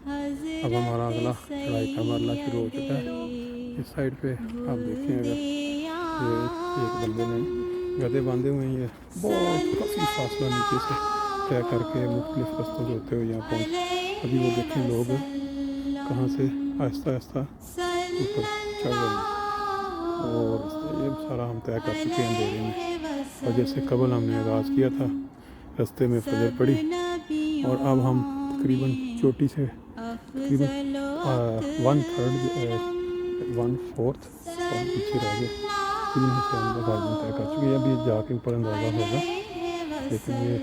اب ہمارا اگلا چڑھائی کا مرحلہ شروع ہو چکا ہے. اس سائڈ پہ آپ دیکھیں اگر یہ ایک بندے نے گدے باندھے ہوئے ہیں. یہ بہت کافی فاصلہ نیچے سے طے کر کے مختلف رستوں سے ہوتے ہوئے یہاں پہنچ. ابھی وہ دیکھیں لوگ کہاں سے آہستہ آہستہ اوپر چڑھ رہے ہیں اور یہ سارا ہم طے کر چکے ہیں اندھیرے میں. اور جیسے قبل ہم نے آغاز کیا تھا رستے میں فجر پڑی اور اب ہم تقریباً چوٹی سے تقریباً 1/4 اور پیچھے رہ گئے 3 حصے ہم غالباً طے کر چکے ہیں. ابھی جا کے اوپر اندازہ ہوگا لیکن یہ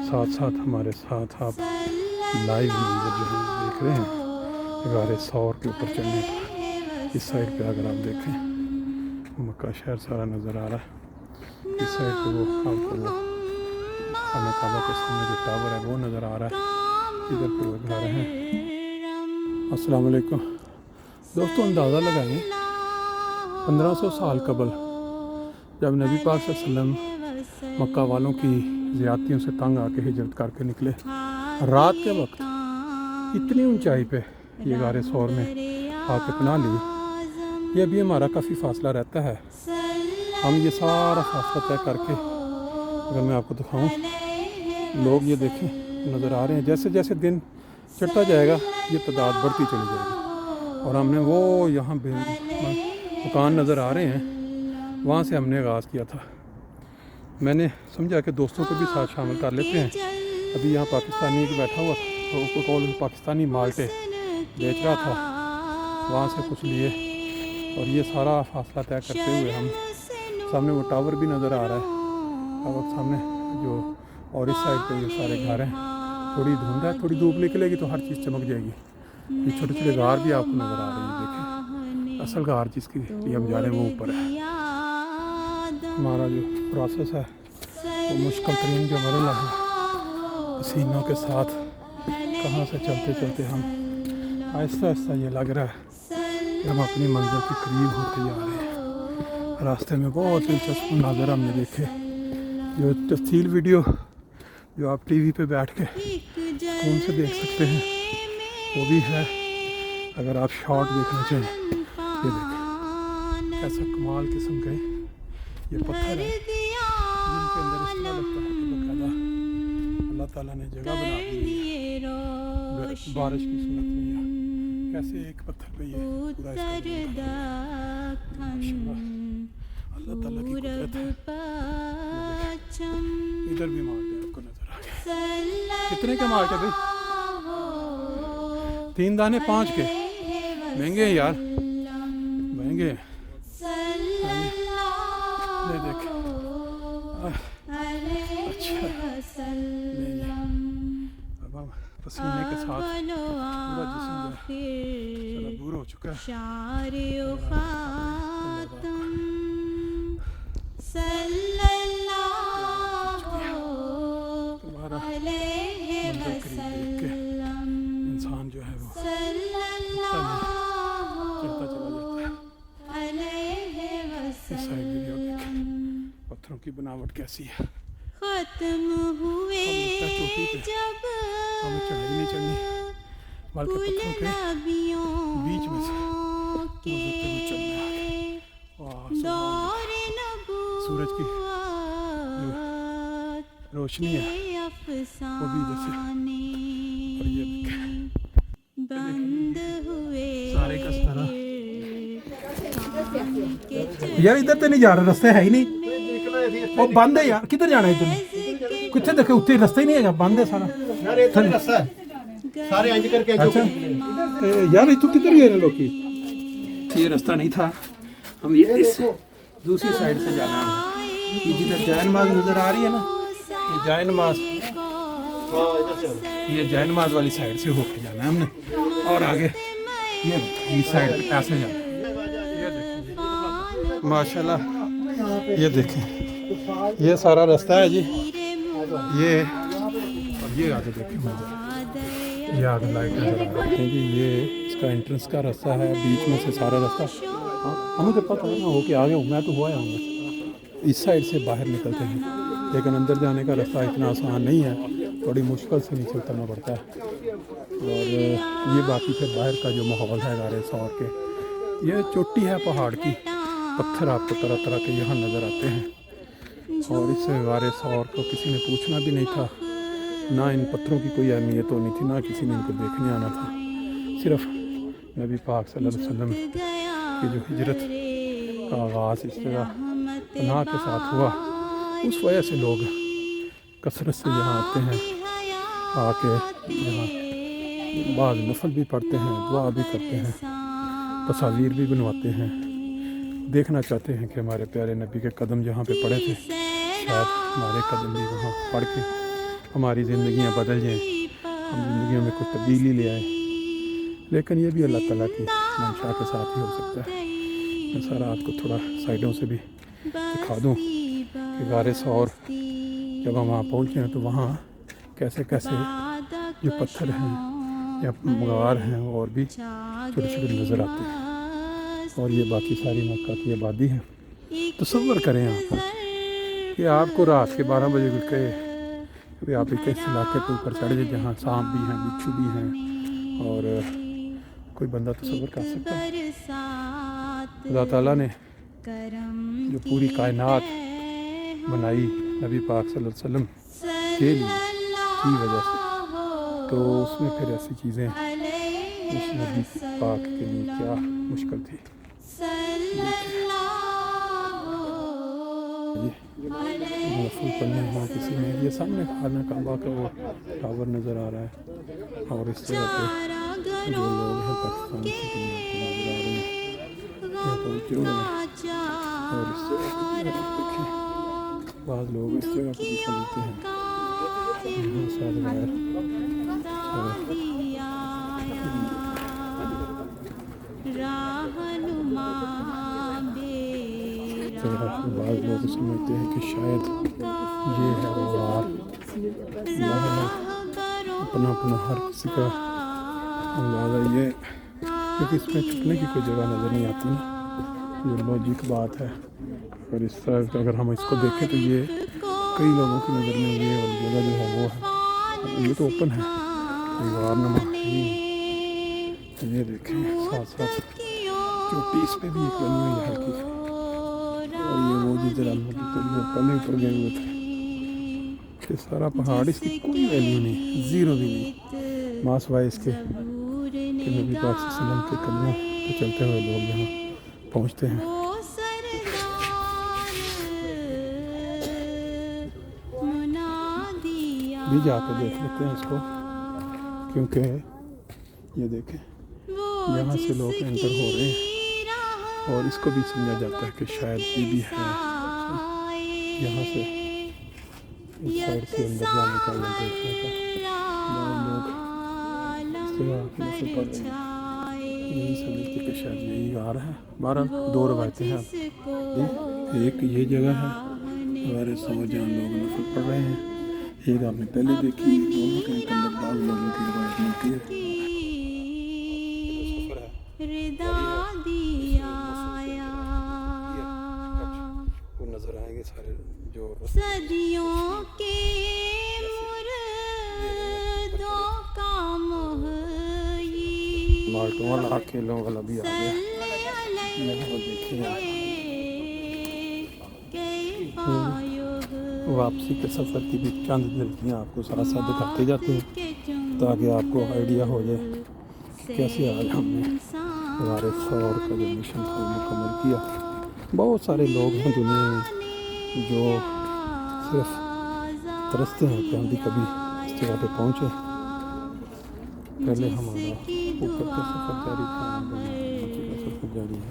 ساتھ ساتھ ہمارے ساتھ آپ لائیو منظر جو ہم دیکھ رہے ہیں غار ثور کے اوپر چڑھنے کا. اس سائڈ پہ اگر آپ دیکھیں مکہ شہر سارا نظر آ رہا ہے. اس سائڈ پہ وہ آپ کو وہ خانہ کعبہ کے سامنے جو ٹاور ہے وہ نظر آ رہا ہے. ادھر پہ وہ گھر ہیں. السلام علیکم دوستوں. اندازہ لگائیں 1500 سال قبل جب نبی پاک صلی اللہ علیہ وسلم مکہ والوں کی زیادتیوں سے تنگ آ کے ہجرت کر کے نکلے, رات کے وقت اتنی اونچائی پہ یہ غار ثور میں آ کے پناہ لی. یہ ابھی ہمارا کافی فاصلہ رہتا ہے. ہم یہ سارا فاصلہ طے کر کے اگر میں آپ کو دکھاؤں لوگ یہ دیکھیں نظر آ رہے ہیں. جیسے جیسے دن چڑھتا جائے گا یہ تعداد بڑھتی چلی جائے گی. اور ہم نے وہ یہاں مکان نظر آ رہے ہیں وہاں سے ہم نے آغاز کیا تھا. میں نے سمجھا کہ دوستوں کو بھی ساتھ شامل کر لیتے ہیں. ابھی یہاں پاکستانی ایک بیٹھا ہوا تھا وہ پاکستانی مالٹے بیچ رہا تھا, وہاں سے کچھ لیے اور یہ سارا فاصلہ طے کرتے ہوئے ہم سامنے وہ ٹاور بھی نظر آ رہا ہے اور سامنے جو اور اس سائڈ پہ یہ سارے گھر ہیں. تھوڑی دھند ہے, تھوڑی دھوپ نکلے گی تو ہر چیز چمک جائے گی. یہ چھوٹے چھوٹے غار بھی آپ کو نظر آ رہے ہیں. دیکھیں اصل غار جس کی لیے ہم جا رہے ہیں وہ اوپر ہے. ہمارا جو پروسیس ہے وہ مشکل ترین جو مرحلہ ہے پسینوں کے ساتھ کہاں سے چلتے چلتے ہم آہستہ آہستہ یہ لگ رہا ہے کہ ہم اپنی منزل کے قریب ہوتے جا رہے ہیں. راستے میں بہت دلچسپ مناظر ہم نے دیکھے. جو تفصیل ویڈیو جو آپ ٹی وی پہ بیٹھ کے فون سے دیکھ سکتے ہیں وہ بھی ہے. اگر آپ شارٹ دیکھنا چاہیں یہ دیکھیں ایسا کمال قسم کے یہ پتھر ہے جن کے اندر اس طرح لگتا ہے کہ باقاعدہ اللہ تعالیٰ نے جگہ بنا دی ہے بارش کی صورت میں. یہ کیسے ایک پتھر پہ یہ پورا اللہ تعالیٰ کی قدرت ہے. ادھر بھی مالٹے آپ کو نظر آ گئے. کتنے کے مالٹے بھائی؟ 3 دانے 5 کے. مہنگے ہیں یار, مہنگے ہیں. یہ دیکھیں اچھا اب ہم پسینے کے ساتھ پورا جسم ذرا دور ہو چکا ہے. انسان جو ہے وہ چلتا چلا جاتا ہے. اس سائڈ ویڈیو دیکھیں پتھروں کی بناوٹ کیسی ہے. ختم ہوئے جب ہمیں چڑھائی نہیں چڑھنی بلکہ پتھروں کے بیچ میں سے گزرتے ہوئے چلنا ہے. سورج کی جو روشنی ہے وہ بھی ادھر سے اور یہ سارے کا سارا یار ادھر تو نہیں جا رہا, رستے ہے ہی نہیں, وہ بند ہے یار. کدھر جانا ہے ادھر؟ کتنے دیکھے اتنے رستے ہی نہیں ہے, بند ہے سارا. اچھا یار تو کدھر گئے لوگ؟ یہ رستہ نہیں تھا, ہم یہ دوسری سائڈ سے جانا ہے. جدھر جائے نماز نظر آ رہی ہے نا, یہ جائے نماز, یہ جائے نماز والی سائڈ سے ہو کے جانا ہے ہم نے. اور آگے یہ سائڈ ایسے جانا ہے. ماشاءاللہ یہ دیکھیں یہ سارا راستہ ہے جی. یہ آگے دیکھیں منظر, یہ آگے لائٹ نظر آ رہی ہے جی. یہ اس کا انٹرنس کا راستہ ہے, بیچ میں سے سارا راستہ ہمیں تو پتہ ہے نا ہو کے آگے ہوں. میں تو ہوا ہوں گا اس سائڈ سے باہر نکلتے ہیں, لیکن اندر جانے کا راستہ اتنا آسان نہیں ہے, تھوڑی مشکل سے نیچے اترنا پڑتا ہے. اور یہ باقی پھر باہر کا جو ماحول ہے غار ثور کے، یہ چوٹی ہے پہاڑ کی، پتھر آپ کو طرح طرح کے یہاں نظر آتے ہیں، اور اس غار ثور کو کسی نے پوچھنا بھی نہیں تھا، نہ ان پتھروں کی کوئی اہمیت ہونی تھی، نہ کسی نے ان کو دیکھنے آنا تھا، صرف نبی پاک صلی اللہ علیہ وسلم کی جو ہجرت کا آغاز اس جگہ پناہ کے ساتھ ہوا، اس وجہ سے لوگ کثرت سے یہاں آتے ہیں، آ کے یہاں بعض نفل بھی پڑھتے ہیں، دعا بھی کرتے ہیں، تصاویر بھی بنواتے ہیں، دیکھنا چاہتے ہیں کہ ہمارے پیارے نبی کے قدم جہاں پہ پڑے تھے شاید ہمارے قدم بھی وہاں پڑھ کے ہماری زندگیاں بدل جائیں، ہم زندگیوں میں کوئی تبدیلی لے آئیں، لیکن یہ بھی اللہ تعالیٰ کی منشا کے ساتھ ہی ہو سکتا ہے۔ میں سارا آپ کو تھوڑا سائڈوں سے بھی دکھا دوں کہ غار ثور جب ہم وہاں پہنچے ہیں تو وہاں کیسے کیسے جو پتھر ہیں یا غار ہیں اور بھی چھوٹے چھوٹے نظر آتے ہیں، اور یہ باقی ساری مکہ کی آبادی ہے۔ تصور کریں آپ کہ آپ کو رات کے 12 بجے کوئی کہے کہ آپ ایک ایسے علاقے پہ اوپر چڑھ جائیں جہاں سانپ بھی ہیں، بچھو بھی ہیں، اور کوئی بندہ تصور کر سکتا ہے؟ اللہ تعالیٰ نے جو پوری کائنات بنائی نبی پاک صلی اللہ علیہ وسلم کے لیے کی وجہ سے، تو اس میں پھر ایسی چیزیں اس نبی پاک کے لیے کیا مشکل تھی۔ نفل پڑھنے ہوں کسی نے، یہ سامنے خانہ کعبہ کا وہ ٹاور نظر آ رہا ہے، اور اس جگہ پہ جو لوگ ہیں پاکستان سے نظر آ رہے ہیں، یہاں پہنچے ہوئے ہیں، اور اس جگہ پہ دیکھیں بعض لوگ اس جگہ پہ بھی پہنچتے ہیں، یہاں ساتھ غیر بعض لوگ سمجھتے ہیں کہ شاید یہ ہے وہ غار، اپنا اپنا ہر کسی کا اندازہ یہ، کیونکہ اس میں چھپنے کی کوئی جگہ نظر نہیں آتی نا، یہ لاجک بات ہے۔ اور اس طرح اگر ہم اس کو دیکھیں تو یہ کئی لوگوں کی نظر میں یہ اور جگہ جو ہے وہ ہے، یہ تو اوپن ہے، کوئی غار نما نہیں۔ یہ دیکھیں ساتھ ساتھ چوٹی اس پہ بھی ایک بنی ہوئی ہے ہلکی سی، اور یہ وہ جدھر ہم پہلے اوپر گئے ہوئے تھے، کہ سارا پہاڑ اس کی کوئی ویلیو نہیں، زیرو بھی نہیں، ماسوائے اس کے کہ نبی پاک صلی اللہ علیہ وسلم کے قدموں پہ چلتے ہوئے لوگ یہاں پہنچتے ہیں۔ بھی جا کے دیکھ لیتے ہیں اس کو، کیونکہ یہ دیکھیں یہاں سے لوگ انٹر ہو رہے ہیں، اور اس کو بھی سمجھا جاتا ہے کہ شاید یہ بھی ہے یہاں سے اس سائڈ سے اندر جانے کا یا دیکھنے کا، بعض لوگ اس طرح کی نفل پڑھ رہے ہیں، یہی سمجھتے کہ شاید یہی غار ہے۔ بہرحال دو روایتیں ہیں، ایک یہ جگہ ہے غار ثور جہاں لوگ نفل پڑھ رہے ہیں، ایک آپ نے پہلے دیکھی، دونوں کے اندر بعض لوگوں کی روایت ملتی ہے۔ وہ نظر آئیں گے سارے جو صدیوں کے مردوں کا محیی، مالٹوں والا کھیلوں والا بھی آ گیا، یہاں دیکھیں واپسی کے سفر کی بھی چند جھلکیاں آپ کو ساتھ ساتھ دکھاتے جاتے ہیں، تاکہ آپ کو آئیڈیا ہو جائے کیسے آج ہم نے غار ثور کا جو مشن تھا وہ مکمل کیا۔ بہت سارے لوگ ہیں دنیا میں جو صرف ترستے ہیں کہ ہم بھی کبھی اس جگہ پہ پہنچے۔ پہلے ہمارا اوپر کا سفر جاری تھا، سفر جاری ہے۔